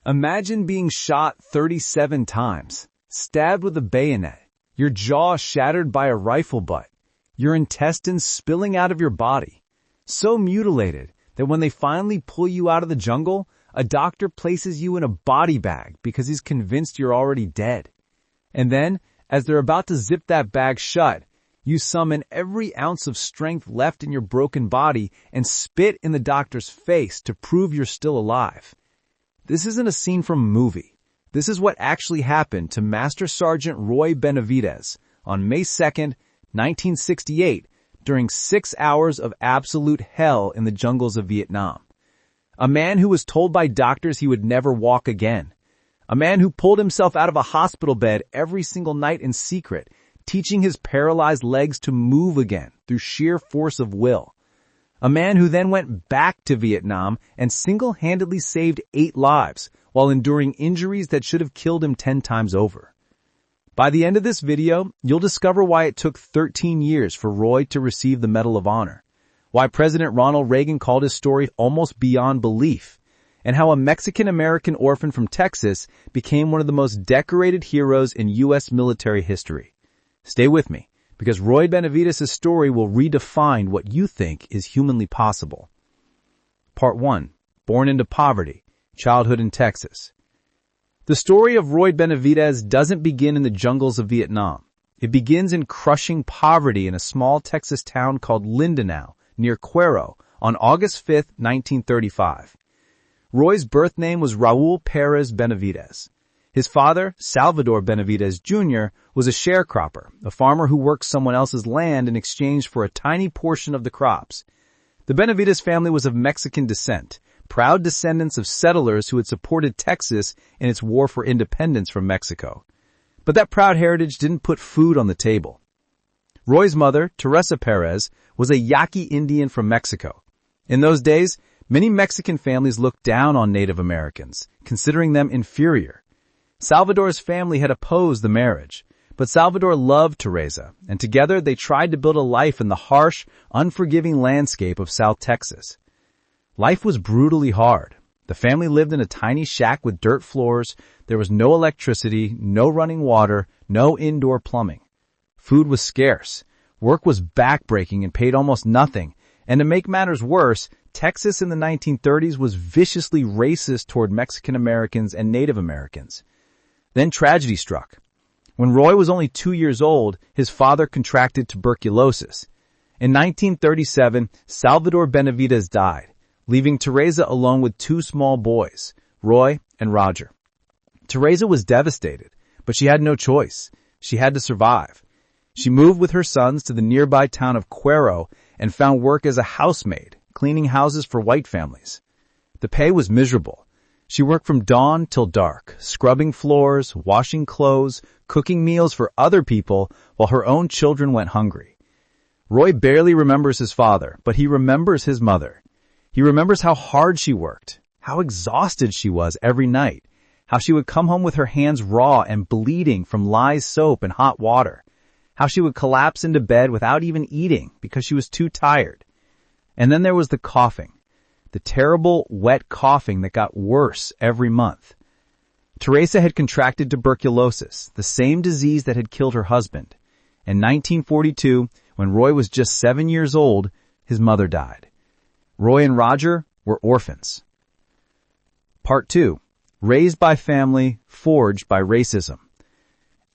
Imagine being shot 37 times, stabbed with a bayonet, your jaw shattered by a rifle butt, your intestines spilling out of your body, so mutilated that when they finally pull you out of the jungle, a doctor places you in a body bag because he's convinced you're already dead. And then, as they're about to zip that bag shut, you summon every ounce of strength left in your broken body and spit in the doctor's face to prove you're still alive. This isn't a scene from a movie. This is what actually happened to Master Sergeant Roy Benavidez on May 2nd, 1968, during 6 hours of absolute hell in the jungles of Vietnam. A man who was told by doctors he would never walk again. A man who pulled himself out of a hospital bed every single night in secret, teaching his paralyzed legs to move again through sheer force of will. A man who then went back to Vietnam and single-handedly saved 8 lives while enduring injuries that should have killed him 10 times over. By the end of this video, you'll discover why it took 13 years for Roy to receive the Medal of Honor, why President Ronald Reagan called his story almost beyond belief, and how a Mexican-American orphan from Texas became one of the most decorated heroes in U.S. military history. Stay with me, because Roy Benavidez' story will redefine what you think is humanly possible. Part 1. Born into poverty, childhood in Texas. The story of Roy Benavidez doesn't begin in the jungles of Vietnam. It begins in crushing poverty in a small Texas town called Lindenau, near Cuero, on August 5, 1935. Roy's birth name was Raul Perez Benavidez. His father, Salvador Benavidez Jr., was a sharecropper, a farmer who worked someone else's land in exchange for a tiny portion of the crops. The Benavidez family was of Mexican descent, proud descendants of settlers who had supported Texas in its war for independence from Mexico. But that proud heritage didn't put food on the table. Roy's mother, Teresa Perez, was a Yaqui Indian from Mexico. In those days, many Mexican families looked down on Native Americans, considering them inferior. Salvador's family had opposed the marriage, but Salvador loved Teresa, and together they tried to build a life in the harsh, unforgiving landscape of South Texas. Life was brutally hard. The family lived in a tiny shack with dirt floors. There was no electricity, no running water, no indoor plumbing. Food was scarce. Work was backbreaking and paid almost nothing. And to make matters worse, Texas in the 1930s was viciously racist toward Mexican Americans and Native Americans. Then tragedy struck. When Roy was only 2 years old, his father contracted tuberculosis. In 1937, Salvador Benavidez died, leaving Teresa alone with 2 small boys, Roy and Roger. Teresa was devastated, but she had no choice. She had to survive. She moved with her sons to the nearby town of Cuero and found work as a housemaid, cleaning houses for white families. The pay was miserable. She worked from dawn till dark, scrubbing floors, washing clothes, cooking meals for other people while her own children went hungry. Roy barely remembers his father, but he remembers his mother. He remembers how hard she worked, how exhausted she was every night, how she would come home with her hands raw and bleeding from lye soap and hot water, how she would collapse into bed without even eating because she was too tired. And then there was the coughing. The terrible, wet coughing that got worse every month. Teresa had contracted tuberculosis, the same disease that had killed her husband. In 1942, when Roy was just 7 years old, his mother died. Roy and Roger were orphans. Part 2. Raised by family, forged by racism.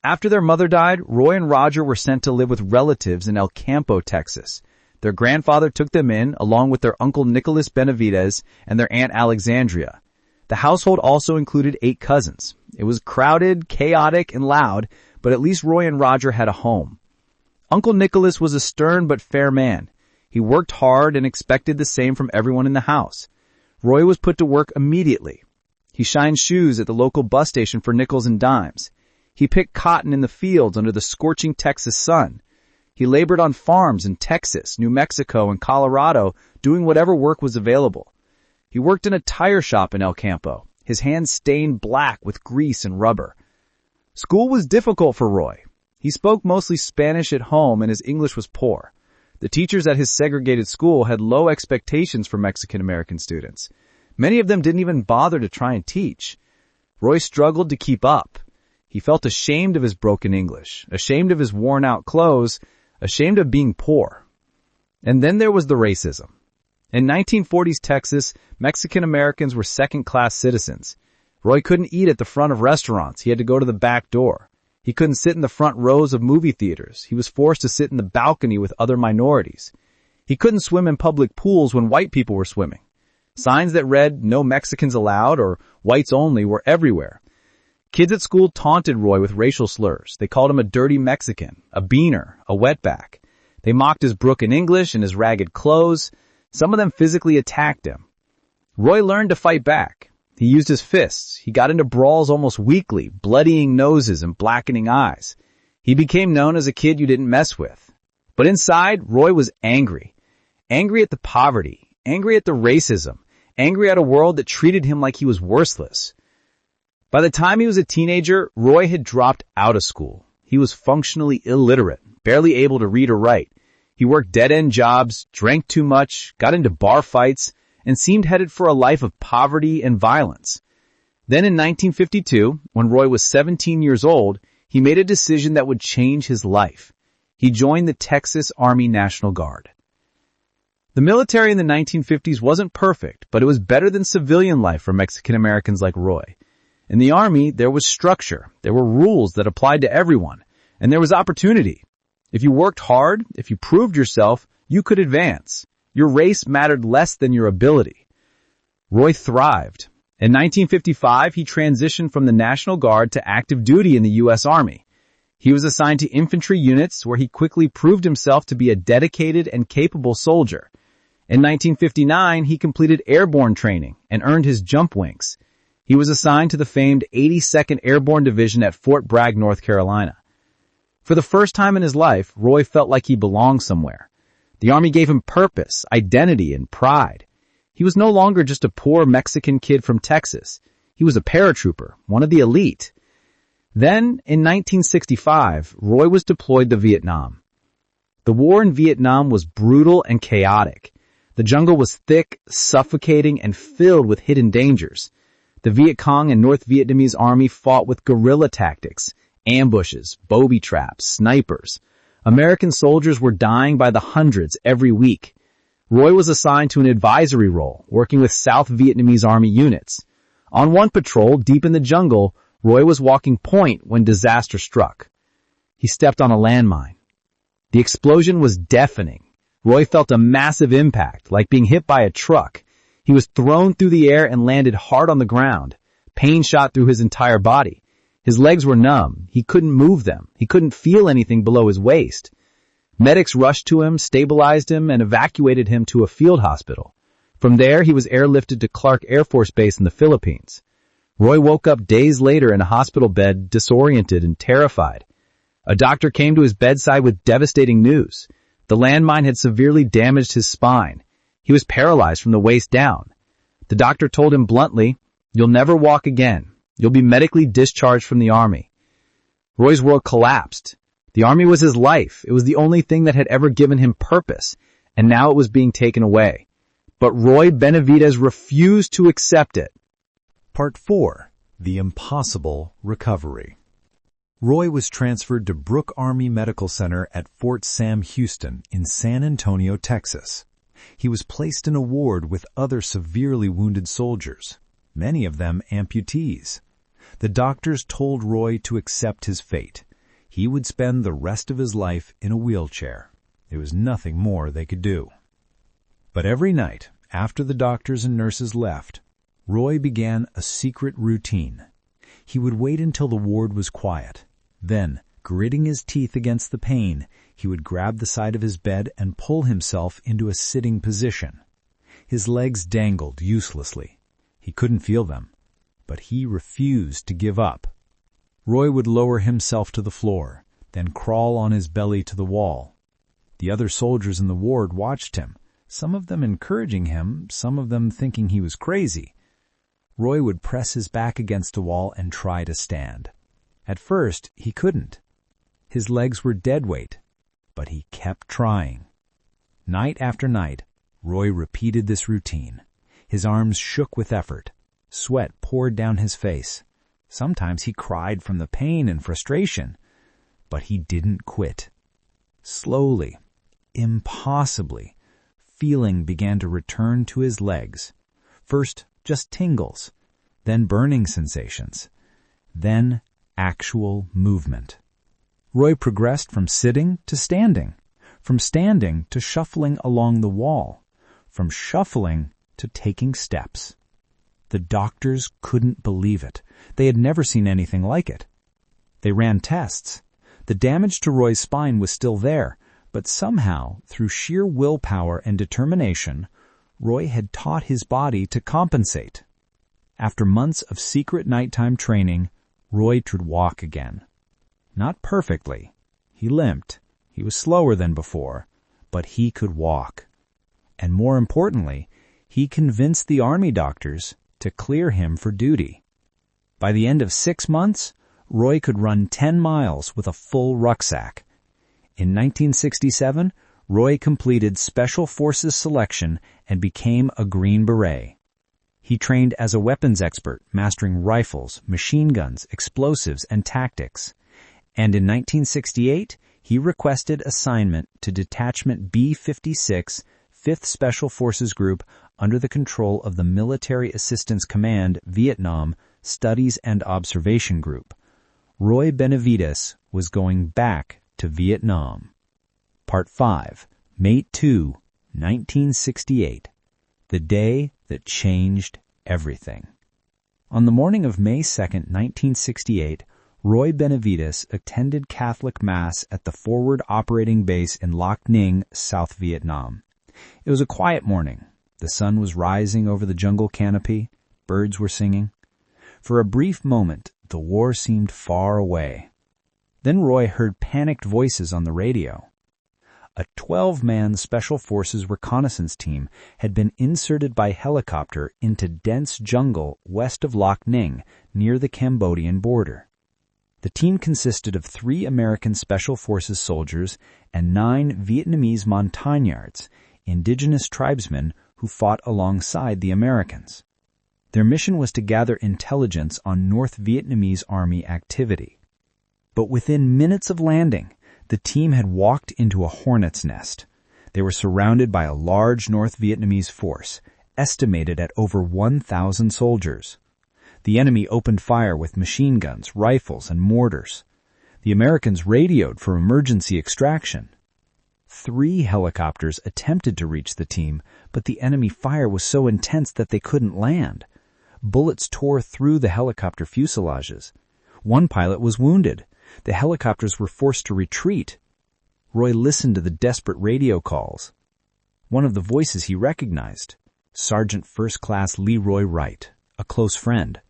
After their mother died, Roy and Roger were sent to live with relatives in El Campo, Texas. Their grandfather took them in, along with their uncle Nicholas Benavidez and their aunt Alexandria. The household also included 8 cousins. It was crowded, chaotic, and loud, but at least Roy and Roger had a home. Uncle Nicholas was a stern but fair man. He worked hard and expected the same from everyone in the house. Roy was put to work immediately. He shined shoes at the local bus station for nickels and dimes. He picked cotton in the fields under the scorching Texas sun. He labored on farms in Texas, New Mexico, and Colorado, doing whatever work was available. He worked in a tire shop in El Campo, his hands stained black with grease and rubber. School was difficult for Roy. He spoke mostly Spanish at home and his English was poor. The teachers at his segregated school had low expectations for Mexican American students. Many of them didn't even bother to try and teach. Roy struggled to keep up. He felt ashamed of his broken English, ashamed of his worn-out clothes, ashamed of being poor. And then there was the racism. In 1940s Texas, Mexican Americans were second-class citizens. Roy couldn't eat at the front of restaurants. He had to go to the back door. He couldn't sit in the front rows of movie theaters. He was forced to sit in the balcony with other minorities. He couldn't swim in public pools when white people were swimming. Signs that read, "No Mexicans allowed" or "Whites only" were everywhere. Kids at school taunted Roy with racial slurs. They called him a dirty Mexican, a beaner, a wetback. They mocked his broken English and his ragged clothes. Some of them physically attacked him. Roy learned to fight back. He used his fists. He got into brawls almost weekly, bloodying noses and blackening eyes. He became known as a kid you didn't mess with. But inside, Roy was angry. Angry at the poverty, angry at the racism, angry at a world that treated him like he was worthless. By the time he was a teenager, Roy had dropped out of school. He was functionally illiterate, barely able to read or write. He worked dead-end jobs, drank too much, got into bar fights, and seemed headed for a life of poverty and violence. Then in 1952, when Roy was 17 years old, he made a decision that would change his life. He joined the Texas Army National Guard. The military in the 1950s wasn't perfect, but it was better than civilian life for Mexican Americans like Roy. In the Army, there was structure, there were rules that applied to everyone, and there was opportunity. If you worked hard, if you proved yourself, you could advance. Your race mattered less than your ability. Roy thrived. In 1955, he transitioned from the National Guard to active duty in the U.S. Army. He was assigned to infantry units where he quickly proved himself to be a dedicated and capable soldier. In 1959, he completed airborne training and earned his jump wings. He was assigned to the famed 82nd Airborne Division at Fort Bragg, North Carolina. For the first time in his life, Roy felt like he belonged somewhere. The Army gave him purpose, identity, and pride. He was no longer just a poor Mexican kid from Texas. He was a paratrooper, one of the elite. Then, in 1965, Roy was deployed to Vietnam. The war in Vietnam was brutal and chaotic. The jungle was thick, suffocating, and filled with hidden dangers. The Viet Cong and North Vietnamese army fought with guerrilla tactics, ambushes, booby traps, snipers. American soldiers were dying by the hundreds every week. Roy was assigned to an advisory role, working with South Vietnamese army units. On one patrol, deep in the jungle, Roy was walking point when disaster struck. He stepped on a landmine. The explosion was deafening. Roy felt a massive impact, like being hit by a truck. He was thrown through the air and landed hard on the ground. Pain shot through his entire body. His legs were numb. He couldn't move them. He couldn't feel anything below his waist. Medics rushed to him, stabilized him, and evacuated him to a field hospital. From there, he was airlifted to Clark Air Force Base in the Philippines. Roy woke up days later in a hospital bed, disoriented and terrified. A doctor came to his bedside with devastating news. The landmine had severely damaged his spine. He was paralyzed from the waist down. The doctor told him bluntly, "You'll never walk again. You'll be medically discharged from the Army." Roy's world collapsed. The Army was his life. It was the only thing that had ever given him purpose, and now it was being taken away. But Roy Benavidez refused to accept it. Part 4. The Impossible Recovery. Roy was transferred to Brooke Army Medical Center at Fort Sam Houston in San Antonio, Texas. He was placed in a ward with other severely wounded soldiers, many of them amputees. The doctors told Roy to accept his fate. He would spend the rest of his life in a wheelchair. There was nothing more they could do. But every night, after the doctors and nurses left, Roy began a secret routine. He would wait until the ward was quiet. Then, gritting his teeth against the pain, he would grab the side of his bed and pull himself into a sitting position. His legs dangled uselessly. He couldn't feel them, but he refused to give up. Roy would lower himself to the floor, then crawl on his belly to the wall. The other soldiers in the ward watched him, some of them encouraging him, some of them thinking he was crazy. Roy would press his back against a wall and try to stand. At first, he couldn't. His legs were dead weight, but he kept trying. Night after night, Roy repeated this routine. His arms shook with effort. Sweat poured down his face. Sometimes he cried from the pain and frustration. But he didn't quit. Slowly, impossibly, feeling began to return to his legs. First, just tingles, then burning sensations, then actual movement. Roy progressed from sitting to standing, from standing to shuffling along the wall, from shuffling to taking steps. The doctors couldn't believe it. They had never seen anything like it. They ran tests. The damage to Roy's spine was still there, but somehow, through sheer willpower and determination, Roy had taught his body to compensate. After months of secret nighttime training, Roy could walk again. Not perfectly. He limped. He was slower than before, but he could walk. And more importantly, he convinced the army doctors to clear him for duty. By the end of 6 months, Roy could run 10 miles with a full rucksack. In 1967, Roy completed Special Forces selection and became a Green Beret. He trained as a weapons expert, mastering rifles, machine guns, explosives, and tactics. And in 1968, he requested assignment to Detachment B-56, 5th Special Forces Group under the control of the Military Assistance Command, Vietnam, Studies and Observation Group. Roy Benavides was going back to Vietnam. Part 5, Mate 2, 1968. The day that changed everything. On the morning of May 2, 1968, Roy Benavides attended Catholic Mass at the Forward Operating Base in Loc Ninh, South Vietnam. It was a quiet morning. The sun was rising over the jungle canopy. Birds were singing. For a brief moment, the war seemed far away. Then Roy heard panicked voices on the radio. A 12-man Special Forces reconnaissance team had been inserted by helicopter into dense jungle west of Loc Ninh, near the Cambodian border. The team consisted of 3 American Special Forces soldiers and 9 Vietnamese montagnards, indigenous tribesmen who fought alongside the Americans. Their mission was to gather intelligence on North Vietnamese Army activity. But within minutes of landing, the team had walked into a hornet's nest. They were surrounded by a large North Vietnamese force, estimated at over 1,000 soldiers. The enemy opened fire with machine guns, rifles, and mortars. The Americans radioed for emergency extraction. 3 helicopters attempted to reach the team, but the enemy fire was so intense that they couldn't land. Bullets tore through the helicopter fuselages. One pilot was wounded. The helicopters were forced to retreat. Roy listened to the desperate radio calls. One of the voices he recognized, Sergeant First Class Leroy Wright, a close friend.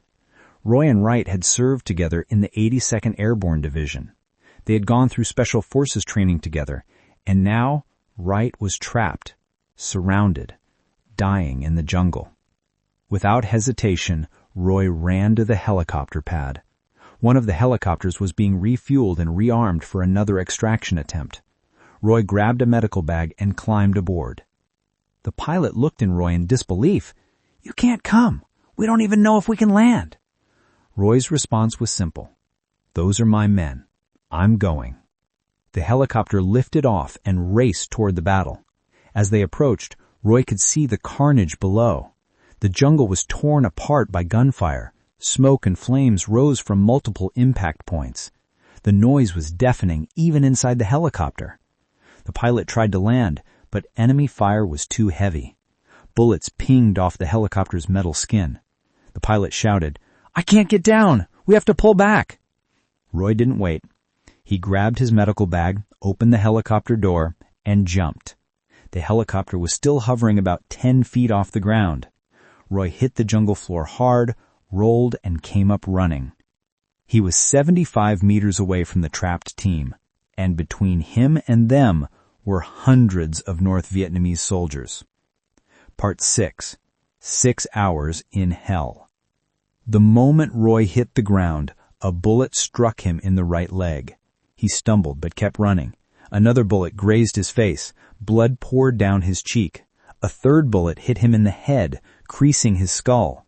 Roy and Wright had served together in the 82nd Airborne Division. They had gone through Special Forces training together, and now Wright was trapped, surrounded, dying in the jungle. Without hesitation, Roy ran to the helicopter pad. One of the helicopters was being refueled and rearmed for another extraction attempt. Roy grabbed a medical bag and climbed aboard. The pilot looked at Roy in disbelief. "You can't come. We don't even know if we can land." Roy's response was simple. "Those are my men. I'm going." The helicopter lifted off and raced toward the battle. As they approached, Roy could see the carnage below. The jungle was torn apart by gunfire. Smoke and flames rose from multiple impact points. The noise was deafening even inside the helicopter. The pilot tried to land, but enemy fire was too heavy. Bullets pinged off the helicopter's metal skin. The pilot shouted, "I can't get down! We have to pull back!" Roy didn't wait. He grabbed his medical bag, opened the helicopter door, and jumped. The helicopter was still hovering about 10 feet off the ground. Roy hit the jungle floor hard, rolled, and came up running. He was 75 meters away from the trapped team, and between him and them were hundreds of North Vietnamese soldiers. Part 6. 6 hours in hell. The moment Roy hit the ground, a bullet struck him in the right leg. He stumbled but kept running. Another bullet grazed his face. Blood poured down his cheek. A third bullet hit him in the head, creasing his skull.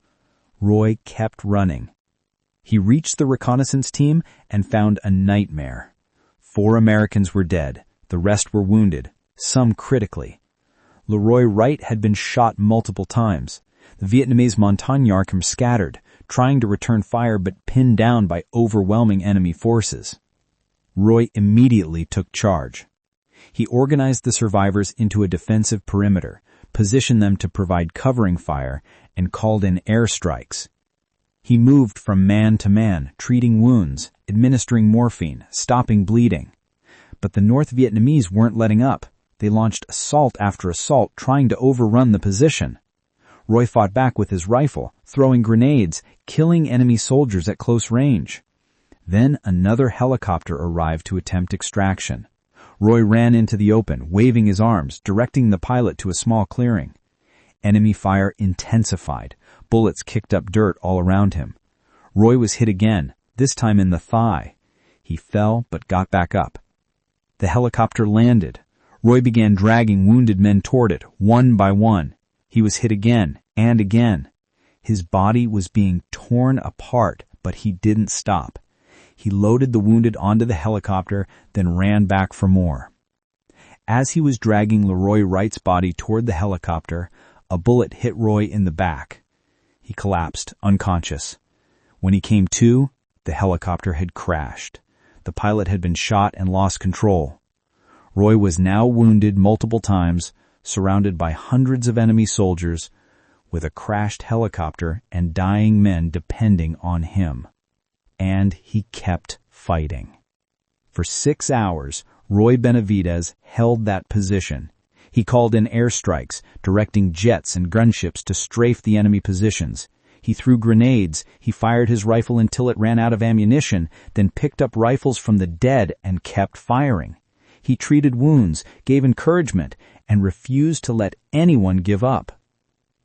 Roy kept running. He reached the reconnaissance team and found a nightmare. 4 Americans were dead. The rest were wounded, some critically. Leroy Wright had been shot multiple times. The Vietnamese Montagnard were scattered, trying to return fire but pinned down by overwhelming enemy forces. Roy immediately took charge. He organized the survivors into a defensive perimeter, positioned them to provide covering fire, and called in airstrikes. He moved from man to man, treating wounds, administering morphine, stopping bleeding. But the North Vietnamese weren't letting up. They launched assault after assault, trying to overrun the position. Roy fought back with his rifle, throwing grenades, killing enemy soldiers at close range. Then another helicopter arrived to attempt extraction. Roy ran into the open, waving his arms, directing the pilot to a small clearing. Enemy fire intensified. Bullets kicked up dirt all around him. Roy was hit again, this time in the thigh. He fell but got back up. The helicopter landed. Roy began dragging wounded men toward it, one by one. He was hit again and again. His body was being torn apart, but he didn't stop. He loaded the wounded onto the helicopter, then ran back for more. As he was dragging Leroy Wright's body toward the helicopter, a bullet hit Roy in the back. He collapsed, unconscious. When he came to, the helicopter had crashed. The pilot had been shot and lost control. Roy was now wounded multiple times, surrounded by hundreds of enemy soldiers, with a crashed helicopter and dying men depending on him. And he kept fighting. For 6 hours, Roy Benavidez held that position. He called in airstrikes, directing jets and gunships to strafe the enemy positions. He threw grenades, he fired his rifle until it ran out of ammunition, then picked up rifles from the dead and kept firing. He treated wounds, gave encouragement, and refused to let anyone give up.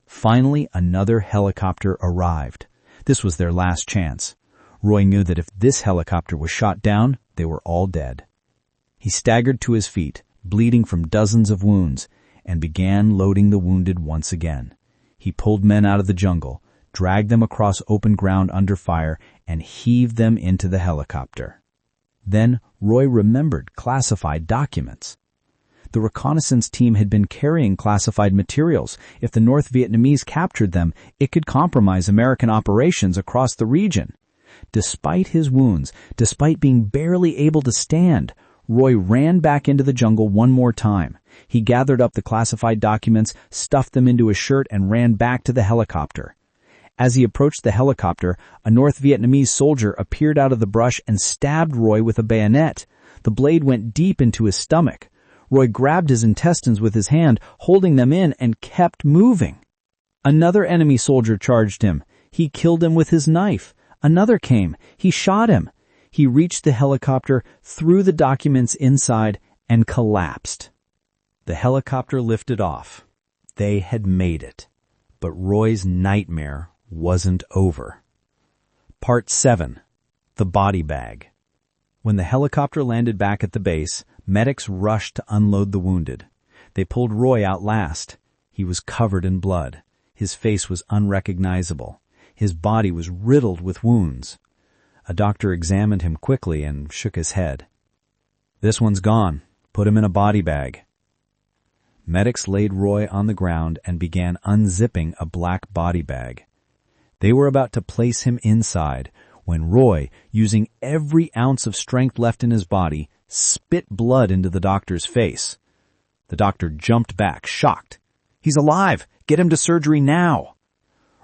Finally, another helicopter arrived. This was their last chance. Roy knew that if this helicopter was shot down, they were all dead. He staggered to his feet, bleeding from dozens of wounds, and began loading the wounded once again. He pulled men out of the jungle, dragged them across open ground under fire, and heaved them into the helicopter. Then Roy remembered classified documents. The reconnaissance team had been carrying classified materials. If the North Vietnamese captured them, it could compromise American operations across the region. Despite his wounds, despite being barely able to stand, Roy ran back into the jungle one more time. He gathered up the classified documents, stuffed them into his shirt, and ran back to the helicopter. As he approached the helicopter, a North Vietnamese soldier appeared out of the brush and stabbed Roy with a bayonet. The blade went deep into his stomach. Roy grabbed his intestines with his hand, holding them in, and kept moving. Another enemy soldier charged him. He killed him with his knife. Another came. He shot him. He reached the helicopter, threw the documents inside, and collapsed. The helicopter lifted off. They had made it. But Roy's nightmare wasn't over. Part 7. The Body Bag. When the helicopter landed back at the base, medics rushed to unload the wounded. They pulled Roy out last. He was covered in blood. His face was unrecognizable. His body was riddled with wounds. A doctor examined him quickly and shook his head. "This one's gone. Put him in a body bag." Medics laid Roy on the ground and began unzipping a black body bag. They were about to place him inside when Roy, using every ounce of strength left in his body, spit blood into the doctor's face. The doctor jumped back, shocked. "He's alive! Get him to surgery now!"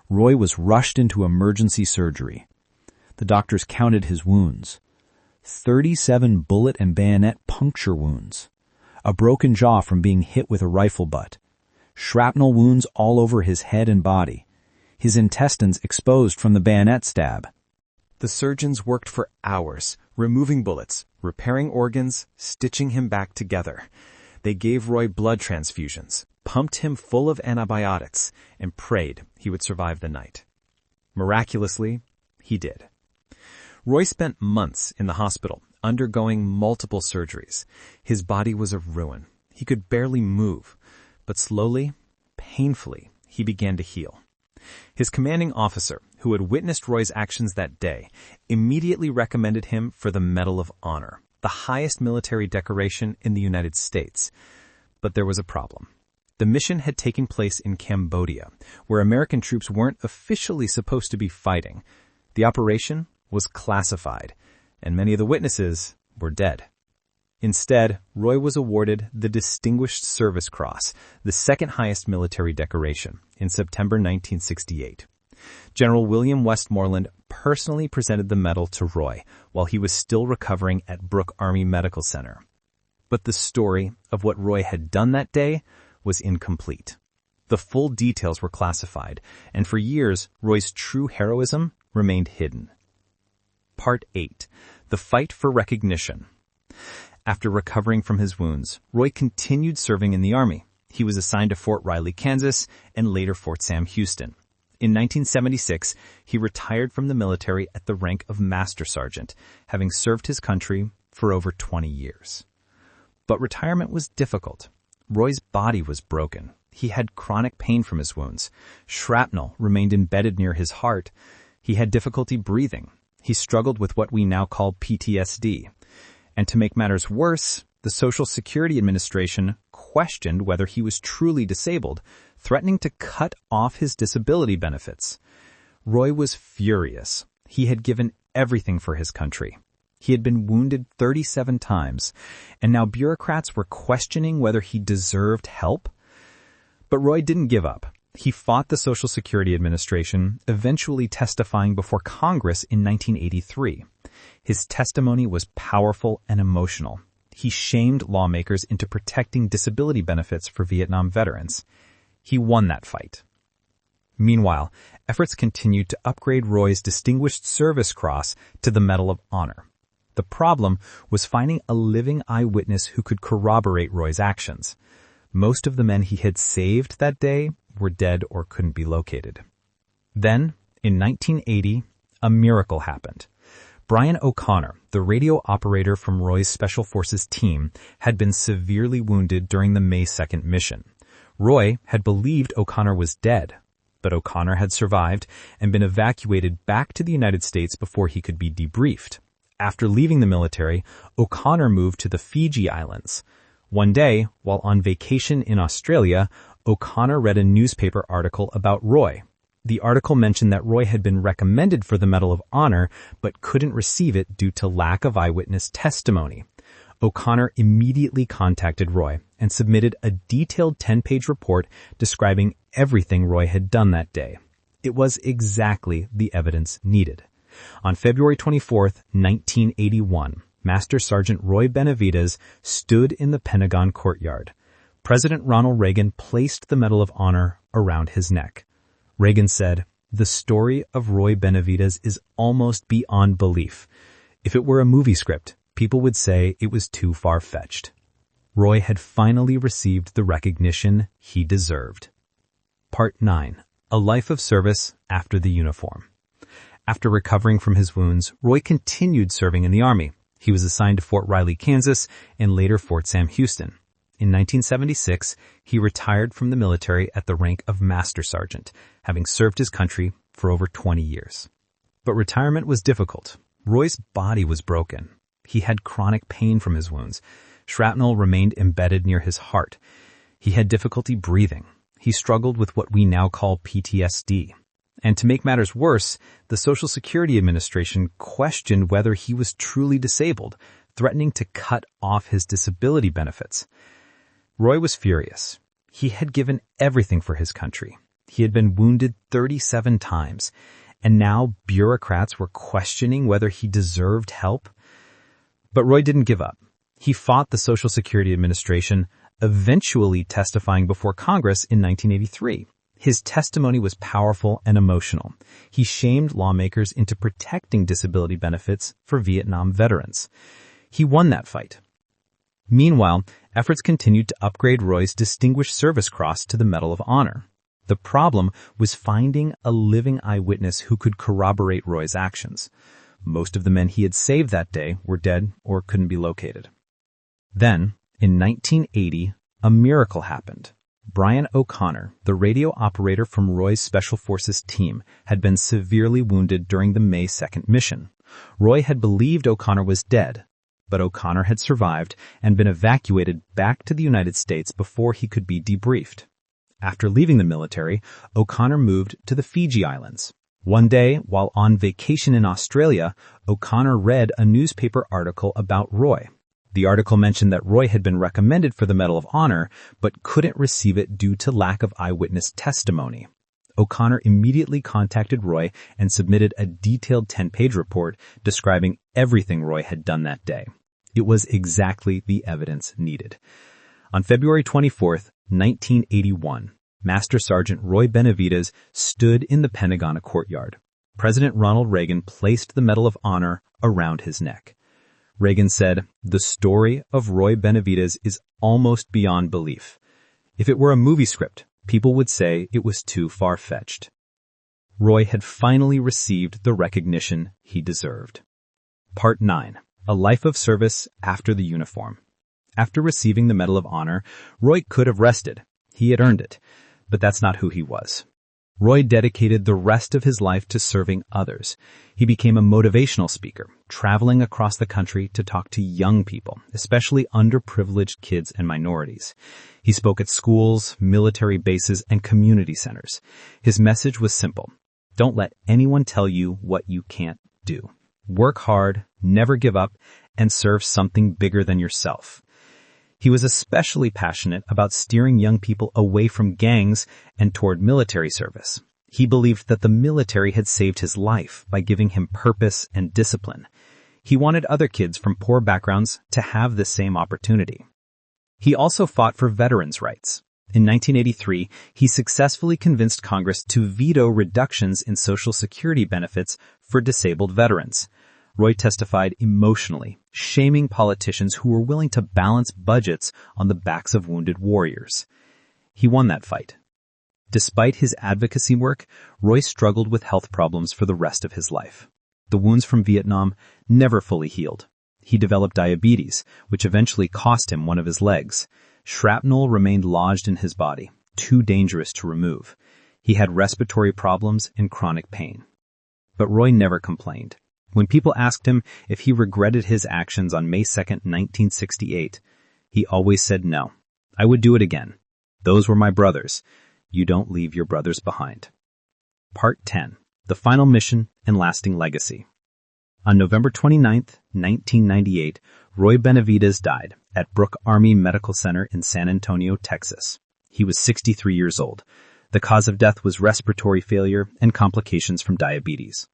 Roy was rushed into emergency surgery. The doctors counted his wounds. 37 bullet and bayonet puncture wounds. A broken jaw from being hit with a rifle butt. Shrapnel wounds all over his head and body. His intestines exposed from the bayonet stab. The surgeons worked for hours, removing bullets, repairing organs, stitching him back together. They gave Roy blood transfusions, pumped him full of antibiotics, and prayed he would survive the night. Miraculously, he did. Roy spent months in the hospital, undergoing multiple surgeries. His body was a ruin. He could barely move, but slowly, painfully, he began to heal. His commanding officer, who had witnessed Roy's actions that day, immediately recommended him for the Medal of Honor, the highest military decoration in the United States. But there was a problem. The mission had taken place in Cambodia, where American troops weren't officially supposed to be fighting. The operation was classified, and many of the witnesses were dead. Instead, Roy was awarded the Distinguished Service Cross, the second highest military decoration, in September 1968. General William Westmoreland personally presented the medal to Roy while he was still recovering at Brooke Army Medical Center. But the story of what Roy had done that day was incomplete. The full details were classified, and for years, Roy's true heroism remained hidden. Part 8. The Fight for Recognition. After recovering from his wounds, Roy continued serving in the Army. He was assigned to Fort Riley, Kansas, and later Fort Sam Houston. In 1976, he retired from the military at the rank of Master Sergeant, having served his country for over 20 years. But retirement was difficult. Roy's body was broken. He had chronic pain from his wounds. Shrapnel remained embedded near his heart. He had difficulty breathing. He struggled with what we now call PTSD. And to make matters worse, the Social Security Administration questioned whether he was truly disabled, threatening to cut off his disability benefits. Roy was furious. He had given everything for his country. He had been wounded 37 times, and now bureaucrats were questioning whether he deserved help. But Roy didn't give up. He fought the Social Security Administration, eventually testifying before Congress in 1983. His testimony was powerful and emotional. He shamed lawmakers into protecting disability benefits for Vietnam veterans. He won that fight. Meanwhile, efforts continued to upgrade Roy's Distinguished Service Cross to the Medal of Honor. The problem was finding a living eyewitness who could corroborate Roy's actions. Most of the men he had saved that day were dead or couldn't be located. Then, in 1980, a miracle happened. Brian O'Connor, the radio operator from Roy's Special Forces team, had been severely wounded during the May 2nd mission. Roy had believed O'Connor was dead, but O'Connor had survived and been evacuated back to the United States before he could be debriefed. After leaving the military, O'Connor moved to the Fiji Islands. One day, while on vacation in Australia, O'Connor read a newspaper article about Roy. The article mentioned that Roy had been recommended for the Medal of Honor, but couldn't receive it due to lack of eyewitness testimony. O'Connor immediately contacted Roy and submitted a detailed 10-page report describing everything Roy had done that day. It was exactly the evidence needed. On February 24, 1981, Master Sergeant Roy Benavides stood in the Pentagon courtyard. President Ronald Reagan placed the Medal of Honor around his neck. Reagan said, "The story of Roy Benavides is almost beyond belief. If it were a movie script, people would say it was too far-fetched." Roy had finally received the recognition he deserved. Part 9. A Life of Service After the Uniform. After recovering from his wounds, Roy continued serving in the Army. He was assigned to Fort Riley, Kansas, and later Fort Sam Houston. In 1976, he retired from the military at the rank of Master Sergeant, having served his country for over 20 years. But retirement was difficult. Roy's body was broken. He had chronic pain from his wounds. Shrapnel remained embedded near his heart. He had difficulty breathing. He struggled with what we now call PTSD. And to make matters worse, the Social Security Administration questioned whether he was truly disabled, threatening to cut off his disability benefits. Roy was furious. He had given everything for his country. He had been wounded 37 times, and now bureaucrats were questioning whether he deserved help. But Roy didn't give up. He fought the Social Security Administration, eventually testifying before Congress in 1983. His testimony was powerful and emotional. He shamed lawmakers into protecting disability benefits for Vietnam veterans. He won that fight. Meanwhile, efforts continued to upgrade Roy's Distinguished Service Cross to the Medal of Honor. The problem was finding a living eyewitness who could corroborate Roy's actions. Most of the men he had saved that day were dead or couldn't be located. Then, in 1980, a miracle happened. Brian O'Connor, the radio operator from Roy's Special Forces team, had been severely wounded during the May 2nd mission. Roy had believed O'Connor was dead, but O'Connor had survived and been evacuated back to the United States before he could be debriefed. After leaving the military, O'Connor moved to the Fiji Islands. One day, while on vacation in Australia, O'Connor read a newspaper article about Roy. The article mentioned that Roy had been recommended for the Medal of Honor, but couldn't receive it due to lack of eyewitness testimony. O'Connor immediately contacted Roy and submitted a detailed 10-page report describing everything Roy had done that day. It was exactly the evidence needed. On February 24th, 1981, Master Sergeant Roy Benavides stood in the Pentagon courtyard. President Ronald Reagan placed the Medal of Honor around his neck. Reagan said, "The story of Roy Benavides is almost beyond belief. If it were a movie script, people would say it was too far-fetched." Roy had finally received the recognition he deserved. Part 9. A Life of Service After the Uniform. After receiving the Medal of Honor, Roy could have rested. He had earned it, but that's not who he was. Roy dedicated the rest of his life to serving others. He became a motivational speaker, traveling across the country to talk to young people, especially underprivileged kids and minorities. He spoke at schools, military bases, and community centers. His message was simple: don't let anyone tell you what you can't do. Work hard, never give up, and serve something bigger than yourself. He was especially passionate about steering young people away from gangs and toward military service. He believed that the military had saved his life by giving him purpose and discipline. He wanted other kids from poor backgrounds to have the same opportunity. He also fought for veterans' rights. In 1983, he successfully convinced Congress to veto reductions in Social Security benefits for disabled veterans. Roy testified emotionally, shaming politicians who were willing to balance budgets on the backs of wounded warriors. He won that fight. Despite his advocacy work, Roy struggled with health problems for the rest of his life. The wounds from Vietnam never fully healed. He developed diabetes, which eventually cost him one of his legs. Shrapnel remained lodged in his body, too dangerous to remove. He had respiratory problems and chronic pain. But Roy never complained. When people asked him if he regretted his actions on May 2nd, 1968, he always said no. "I would do it again. Those were my brothers. You don't leave your brothers behind." Part 10. The Final Mission and Lasting Legacy. On November 29th, 1998, Roy Benavides died at Brooke Army Medical Center in San Antonio, Texas. He was 63 years old. The cause of death was respiratory failure and complications from diabetes.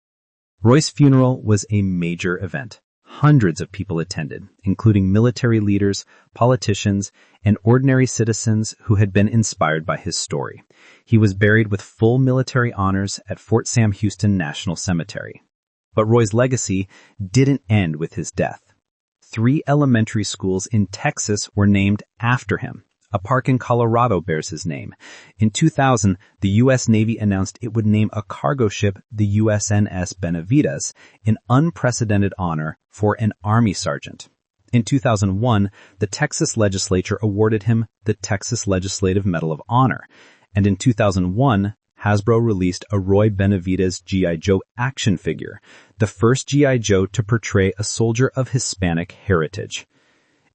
Roy's funeral was a major event. Hundreds of people attended, including military leaders, politicians, and ordinary citizens who had been inspired by his story. He was buried with full military honors at Fort Sam Houston National Cemetery. But Roy's legacy didn't end with his death. 3 elementary schools in Texas were named after him. A park in Colorado bears his name. In 2000, the U.S. Navy announced it would name a cargo ship the USNS Benavides in unprecedented honor for an Army sergeant. In 2001, the Texas legislature awarded him the Texas Legislative Medal of Honor. And in 2001, Hasbro released a Roy Benavides G.I. Joe action figure, the first G.I. Joe to portray a soldier of Hispanic heritage.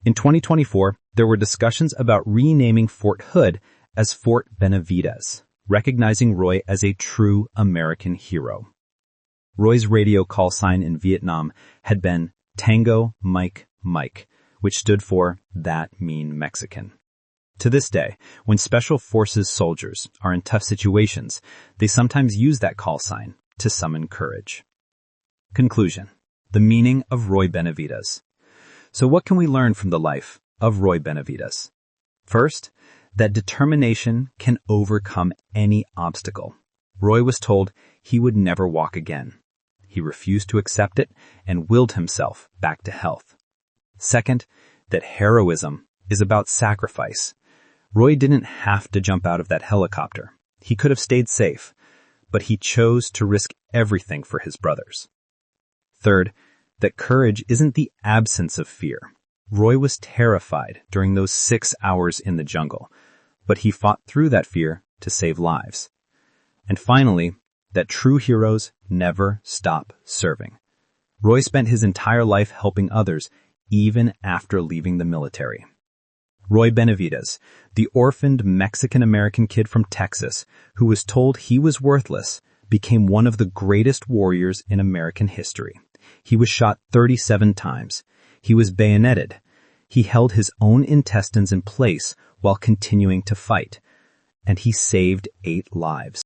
In 2024, there were discussions about renaming Fort Hood as Fort Benavides, recognizing Roy as a true American hero. Roy's radio call sign in Vietnam had been Tango Mike Mike, which stood for "That Mean Mexican." To this day, when Special Forces soldiers are in tough situations, they sometimes use that call sign to summon courage. Conclusion. The meaning of Roy Benavides. So what can we learn from the life of Roy Benavides? First, that determination can overcome any obstacle. Roy was told he would never walk again. He refused to accept it and willed himself back to health. Second, that heroism is about sacrifice. Roy didn't have to jump out of that helicopter. He could have stayed safe, but he chose to risk everything for his brothers. Third, that courage isn't the absence of fear. Roy was terrified during those 6 hours in the jungle, but he fought through that fear to save lives. And finally, that true heroes never stop serving. Roy spent his entire life helping others, even after leaving the military. Roy Benavides, the orphaned Mexican-American kid from Texas who was told he was worthless, became one of the greatest warriors in American history. He was shot 37 times. He was bayoneted. He held his own intestines in place while continuing to fight. And he saved 8 lives.